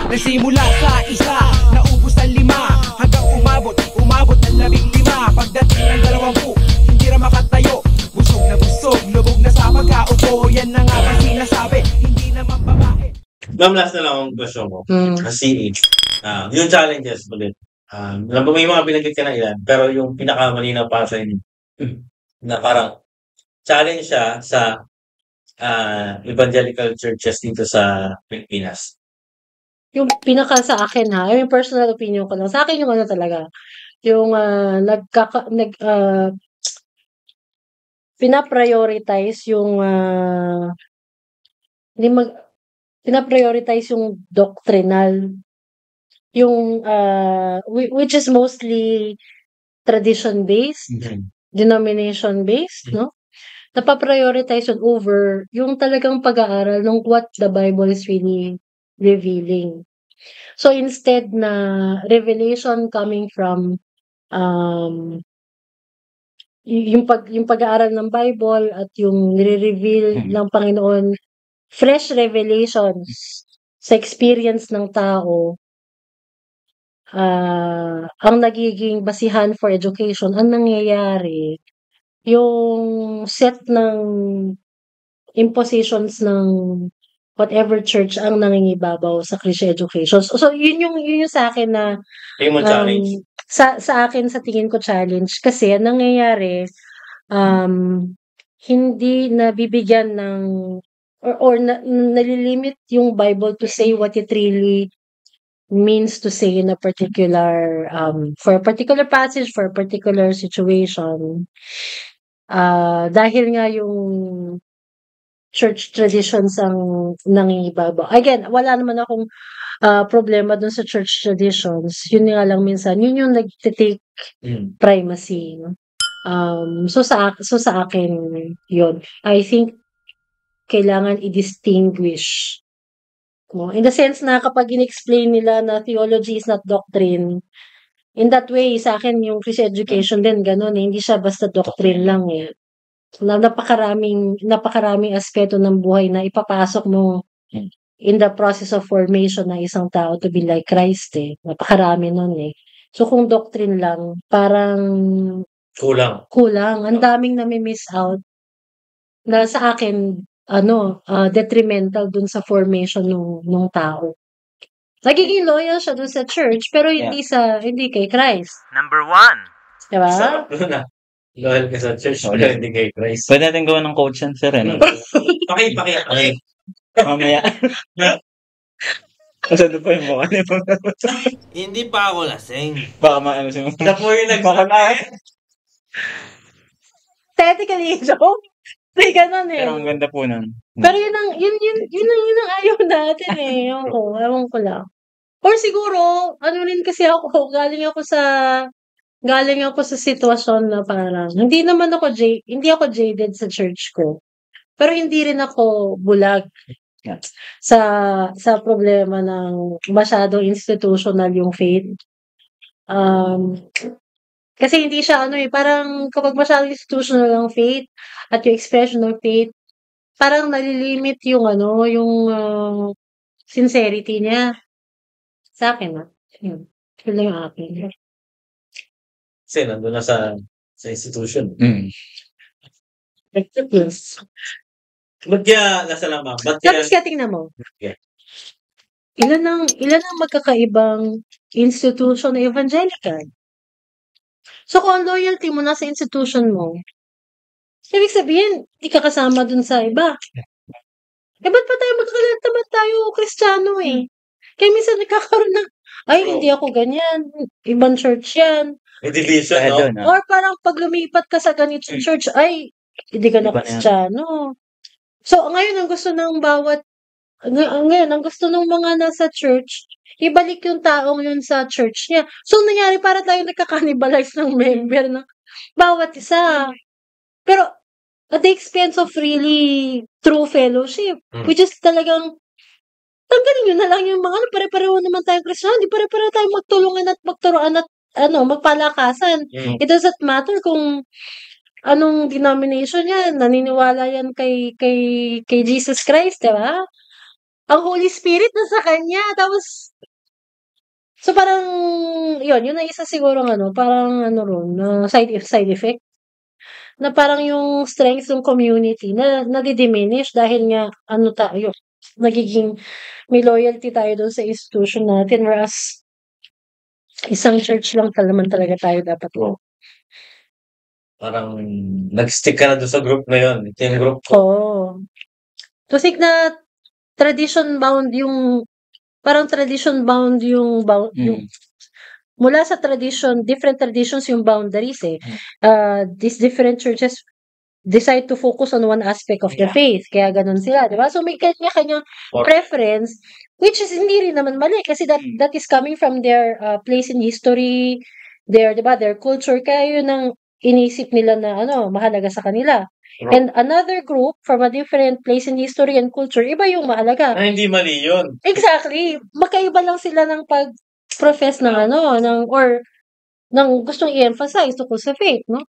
Nagsimula sa isa, naubos ang 5, hanggang umabot ng 15. Pagdating ng 20, hindi na makatayo. Busog na busog, lubog na sa pagkaupo. Yan na nga ba sinasabi, hindi naman babae. Ma'am, last na lang ang question ko. CH. Yung challenges ulit. May mga binanggit ka na ilan, pero yung pinakamalinaw para sa inyo, na parang challenge siya sa evangelical churches dito sa Pilipinas. Yung pinaka sa akin yung personal opinion ko lang. Sa akin yung ano talaga, yung pinaprioritize yung pinaprioritize yung doctrinal, yung which is mostly tradition-based, denomination-based, no? Napaprioritize yun over yung talagang pag-aaral ng what the Bible is really revealing. So instead na revelation coming from yung pag-aaral ng Bible at yung nire-reveal ng Panginoon, fresh revelations sa experience ng tao, ang nagiging basihan for education, ang nangyayari, yung set ng impositions ng whatever church ang nangingibabaw sa Christian education. So yun yung sa akin na Yung challenge. sa akin sa tingin ko challenge kasi ang nangyayari hindi nabibigyan ng or nalilimit yung Bible to say what it really means to say in a particular for a particular passage, for a particular situation. Dahil nga yung church traditions ang nangingibabaw. Again, wala naman akong problema dun sa church traditions. Yun nga lang minsan, yun yung nag-take primacy. No? So sa akin, yun. I think kailangan i-distinguish. No? In the sense na kapag in-explain nila na theology is not doctrine, in that way, sa akin, yung Christian education din, ganun. Hindi siya basta doctrine lang eh. Napakaraming aspeto ng buhay na ipapasok mo in the process of formation ng isang tao to be like Christ eh. Napakarami nun eh. So kung doctrine lang, parang kulang. Ang daming nami-miss out na sa akin, detrimental dun sa formation ng tao. Nagiging loyal siya dun sa church, pero hindi kay Christ. Number 1. Diba? Sarap doon loyal ka sa church, pero hindi kay Christ. Pwede natin gawa ng coach yan, sir. Paki. Mamaya. Kasi doon pa yung mukha niya. Hindi pa ako lasing. Baka maano siya. Siya po yung nagsasabi. Technically, joke. Hindi ganun eh. Pero ang ganda po nun. Pero yun ang ayaw natin eh. Ewan ko lang. Or siguro, rin kasi ako, galing ako sa sitwasyon na parang, hindi ako jaded sa church ko. Pero hindi rin ako bulag sa problema ng masyadong institutional yung faith. Kasi hindi siya parang kapag masyadong institutional ang faith at yung expression ng faith, parang nalilimit yung sincerity niya. Sa akin yun lang yung akin. Kasi nandun na sa institution. Yes. Ba't kaya nasa lang, ma'am? Tapos kaya tingnan mo. Yeah. Ilan ang magkakaibang institution na evangelical? So kung ang loyalty mo nasa institution mo, ibig sabihin, di ka kasama dun sa iba. Ba't pa tayo magkakalat naman tayo Kristiyano eh? Kaya minsan nagkakaroon ng, hindi ako ganyan. Ibang church yan. May division, no? Or parang pag lumipat ka sa ganitong church, hindi ka na Kristiyano. So, ngayon, ang gusto ng mga nasa church, ibalik yung taong yun sa church niya. So, nangyari para tayo nagka-cannibalize ng member ng bawat isa. Pero, at the expense of really true fellowship, which is talagang, tanggalin nyo na lang yung mga, pare-pareho naman tayong Kristiyano, hindi pare-pareho tayong magtulungan at magturoan at, magpalakasan. It doesn't matter kung anong denomination yan, naniniwala yan kay Jesus Christ, diba? Ang Holy Spirit nasa kanya. Tapos, so parang, yun na isa siguro parang ron, na side effect. Na parang yung strength ng community na nadi-diminish dahil nga, tayo, nagiging, may loyalty tayo doon sa institution natin, whereas, isang church lang naman talaga tayo dapat mo. Parang nag-stick ka na doon sa group na yun. Ito yung group ko. Oo. To think na tradition bound yung mula sa tradition, different traditions yung boundaries eh. These different churches decide to focus on one aspect of the faith. Kaya ganun sila, di ba? So may kanya-kanyang preference, which is hindi rin naman mali kasi that is coming from their place in history, their culture. Kaya yun ang inisip nila na mahalaga sa kanila. And another group from a different place in history and culture, iba yung mahalaga. Hindi mali yun. Exactly. Magkaiba lang sila ng pag-profess ng ng gustong i-emphasize tungkol sa faith, no?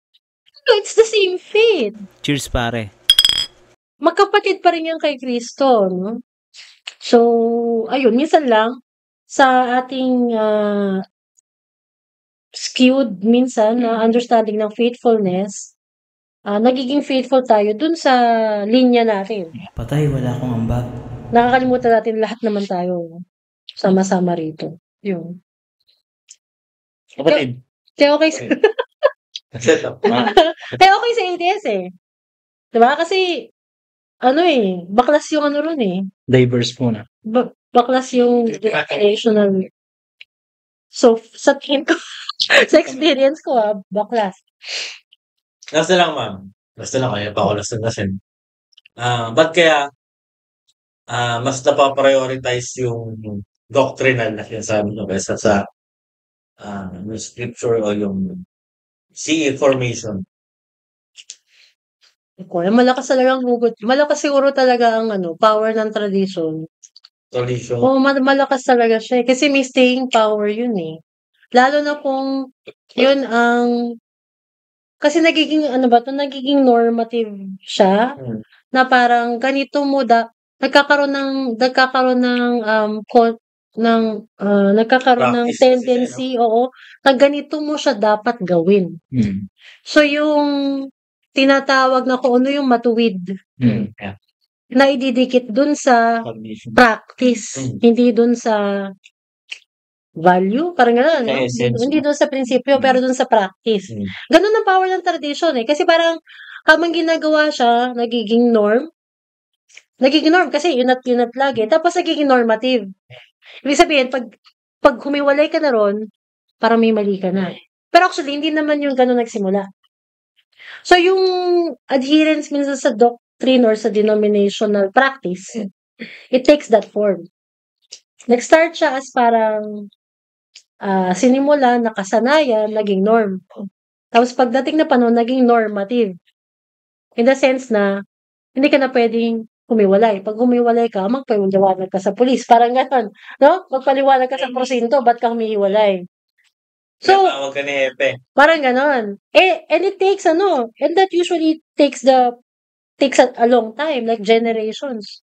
So, it's the same faith. Cheers, pare. Magkapatid pa rin yan kay Kristo, no? So, ayun, minsan lang, sa ating skewed minsan na understanding ng faithfulness, nagiging faithful tayo dun sa linya natin. Patay, wala akong ambag. Nakakalimutan natin lahat naman tayo sama-sama rito. Yun. Kapatid. Kaya okay sa... Kaya okay sa ADS eh. Diba? Kasi, baklas yung ron eh. Diverse muna. Baklas yung denominational. So, sa tingin ko, sa experience ko baklas. Basta lang, ma'am. Basta lang kayo, pa ako lasin. Ba't kaya mas napaprioritize yung doctrinal na sinasabi nyo kaysa sa yung scripture o yung CE formation? Malakas talagang hugot. Malakas siguro talaga ang power ng tradition. Tradition? Oo, malakas talaga siya. Kasi may staying power yun eh. Lalo na kung yun ang kasi nagiging nagiging normative siya na parang ganito mo nagkakaroon ng tendency, na ganito mo siya dapat gawin. So yung tinatawag na kung ano yung matuwid na ididikit dun sa practice, hindi dun sa value, parang gano'n, no? Hindi doon sa prinsipyo, pero doon sa practice. Ganun ang power ng tradition eh. Kasi parang, habang ginagawa siya, nagiging norm kasi yun at lagi. Tapos nagiging normative. Ibig sabihin, pag humiwalay ka na ron, parang may mali ka na. Pero actually, hindi naman yung ganun nagsimula. So, yung adherence minsan sa doctrine or sa denominational practice, it takes that form. Nag-start siya as parang sinimula, nakasanayan, naging norm. Tapos pagdating na panahon, naging normative. In the sense na, hindi ka na pwedeng humiwalay. Pag humiwalay ka, magpaliwanag ka sa pulis. Parang gano'n. No? Magpaliwanag ka sa prosinto, ba't ka humihiwalay? So, tawag ka ni Epe. Parang gano'n. And it takes and that usually takes a long time, like generations.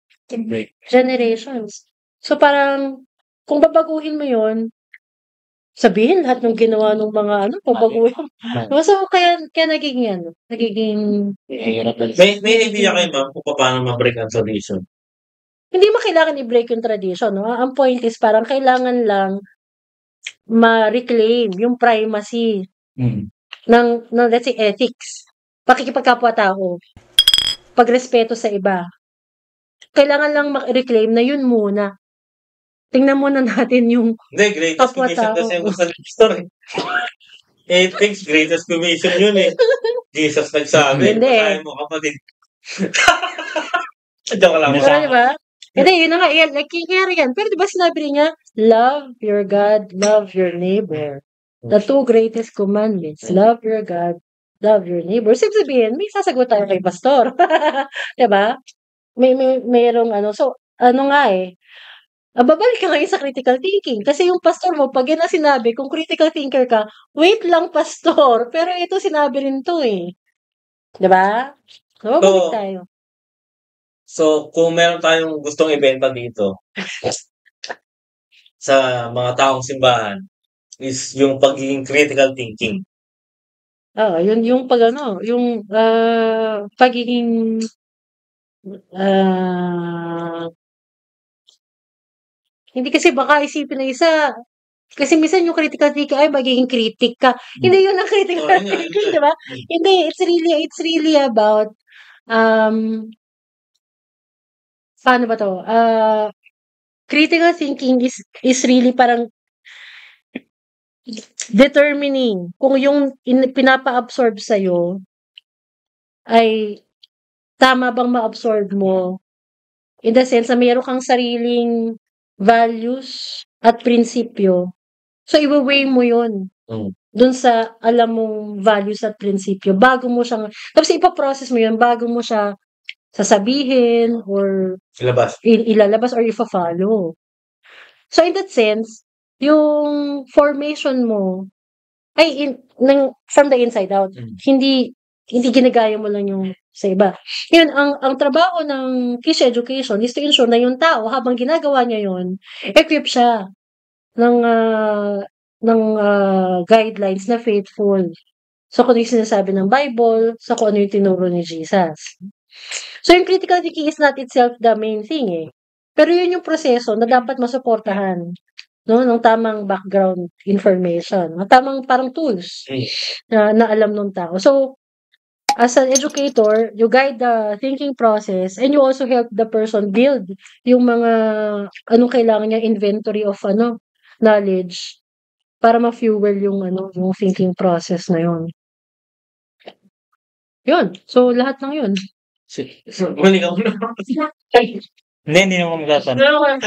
Generations. So parang, kung babaguhin mo yun, sabihin lahat ng ginawa ng mga pabaguhin. So kaya nagiging may idea kayo, ma'am, kung paano ma-break ang tradition? Hindi kailangan i-break yung tradition, no? Ang point is parang kailangan lang ma-reclaim yung primacy ng let's say ethics, pakikipagkapwa-tao, pagrespeto sa iba. Kailangan lang ma-reclaim na yun muna. Tingnan muna natin yung greatest commission kasi yung sa story. Ethics, greatest commission yun eh. Jesus nagsabi. Patayin mo kapatid. Joke lang. Pero diba? Hindi, yun na nga. Nangyayari yan. Pero diba sinabi niya, love your God, love your neighbor. The two greatest commandments. Love your God, love your neighbor. Sabihin, may sasagot tayo kay pastor. Diba? Mayroong So, nga babalik ka ngayon sa critical thinking. Kasi yung pastor mo, pag yan na sinabi, kung critical thinker ka, wait lang, pastor. Pero ito sinabi rin to eh. Diba? So, babalik tayo. So, kung meron tayong gustong ibenta dito sa mga taong simbahan is yung pagiging critical thinking. Yun yung pag ano, yung pagiging ah, hindi kasi baka isipin ng isa, kasi minsan yung critical thinking ay magiging critic ka. Hindi yun ang critical Oo, yun nga, thinking, yun di ba? Hindi, it's really about um paano ba to? Critical thinking is really parang determining kung yung pinapa-absorb sa'yo ay tama bang ma-absorb mo. In the sense na meron kang sariling values at prinsipyo. So, iwe-weigh mo yun Mm. dun sa alam mong values at prinsipyo bago mo siyang tapos ipa-process mo yun bago mo siya sasabihin or Ilabas. ilalabas or ifa-follow. So, in that sense, yung formation mo ay from the inside out. Mm. Hindi ginagaya mo lang yung sa iba. Yun, ang trabaho ng Kiss Education is to ensure na yung tao, habang ginagawa niya yun, equip siya ng, guidelines na faithful. So, kung ano yung sinasabi ng Bible, sa kung ano yung tinuro ni Jesus. So, yung critical thinking is not itself the main thing eh. Pero yun yung proseso na dapat masuportahan, no, ng tamang background information, ng tamang parang tools na alam ng tao. So, as an educator, you guide the thinking process and you also help the person build yung mga anong kailangan niya inventory of knowledge para ma-fuel yung yung thinking process na yun. Yun. So, lahat ng yun. Mali ka muna. Hindi naman magtatanong.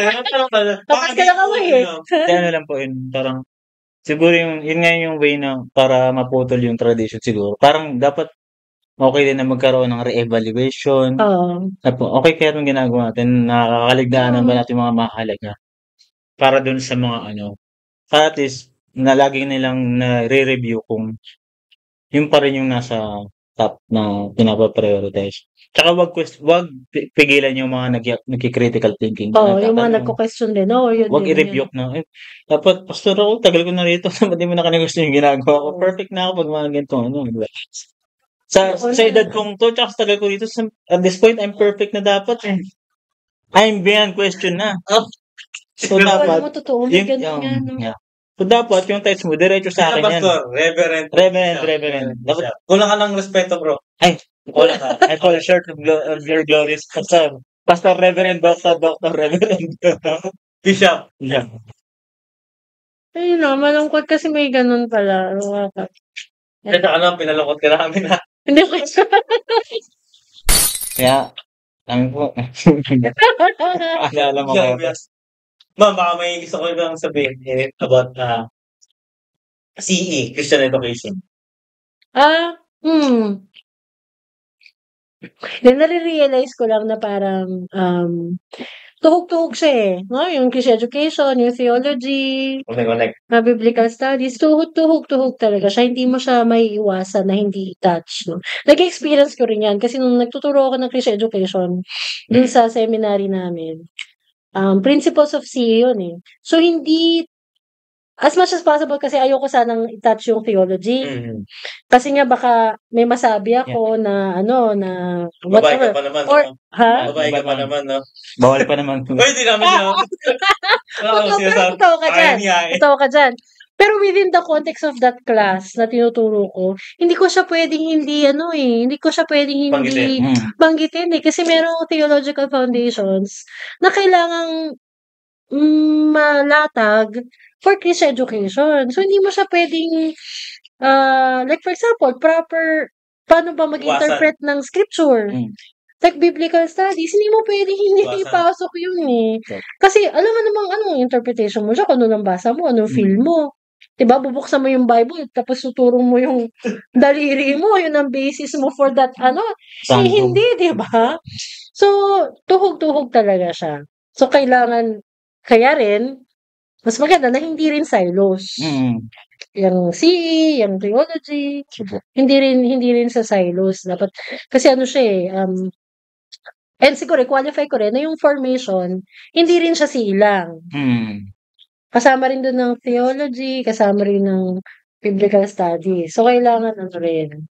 Tapos ka lang away eh. Kaya ano lang po yun, parang, siguro yun nga yung way na para maputol yung tradition siguro. Parang dapat okay din na magkaroon ng re-evaluation. Oo. Okay kaya itong ginagawa natin, nakakaligdaanan ba natin mga mahalaga para dun sa mga para at least na lagi nilang na-re-review kung yun pa rin yung nasa top na pinapa-prioritize. Tsaka wag pigilan yung mga nagki-critical thinking. Oo, yung mga Nagtatanong. nagko-question din. Oo, yun Wag din. i-rebuke na, dapat pastor ako, tagal ko na rito, ba't di mo na kinagusto yung ginagawa ko? Oo. Perfect na ako pag mga ganito, di ba? Sa edad kong to, tsaka sa tagal ko dito, at this point, I'm perfect na dapat. I'm beyond question na. So, Alam dapat, mo, totoo. May yung, ganun nga, no? yeah. So, dapat, yung text mo, diretso sa akin yan. Pastor, reverend. Reverend. Dapat, Kulang ka ng respeto, bro. kulang ka. I fall short of your glorious pastor. Pastor, Reverend, Doctor, Reverend. Bishop. Yeah. Ayun na, malungkot kasi may ganun pala. Kaya pinalungkot ka namin na. Hindi ko Kaya, kami po. Alala mo kayo. Ma'am, baka may gusto ko lang sabihin about CE, Christian Education. Nare-realize ko lang na parang tuhog-tuhog siya eh. No? Yung Christian Education, yung theology, Connect. biblical studies, tuhog talaga siya. Hindi mo siya maiiwasan na hindi touch. No? Nag-experience ko rin yan kasi nung nagtuturo ako ng Christian Education dun sa seminary namin, principles of CE yun eh. So, hindi, as much as possible kasi ayoko sanang i-touch yung theology. Mm-hmm. Kasi nga baka may masabi ako na na Babae ka whatever. pa naman. Or, no? ha? Babae ka pa naman, no? Bawal pa naman. Uy, hindi namin yun. Totoo ka dyan. Totoo ka dyan. Pero within the context of that class na tinuturo ko, hindi ko siya pwedeng hindi ko siya pwedeng hindi banggitin eh. Kasi merong theological foundations na kailangang malatag for Christian education. So, hindi mo siya pwedeng, like for example, paano ba mag-interpret ng scripture? Like biblical studies, hindi mo pwedeng hindi ipasok yun eh. Kasi alam mo namang anong interpretation mo siya, kung ano lang basa mo, anong feel mo. Diba, bubuksan mo yung Bible, tapos tuturong mo yung daliri mo, yun ang basis mo for that, hindi, diba? So, tuhog-tuhog talaga siya. So, kaya rin, mas maganda na hindi rin silos. Yung CE, yung theology, hindi rin sa silos. Dapat, kasi siya And siguro i-qualify ko rin na yung formation, hindi rin siya silang. Kasama rin dun ng theology, kasama rin ng biblical studies. So, kailangan ano rin,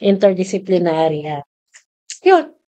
interdisciplinary. Yun.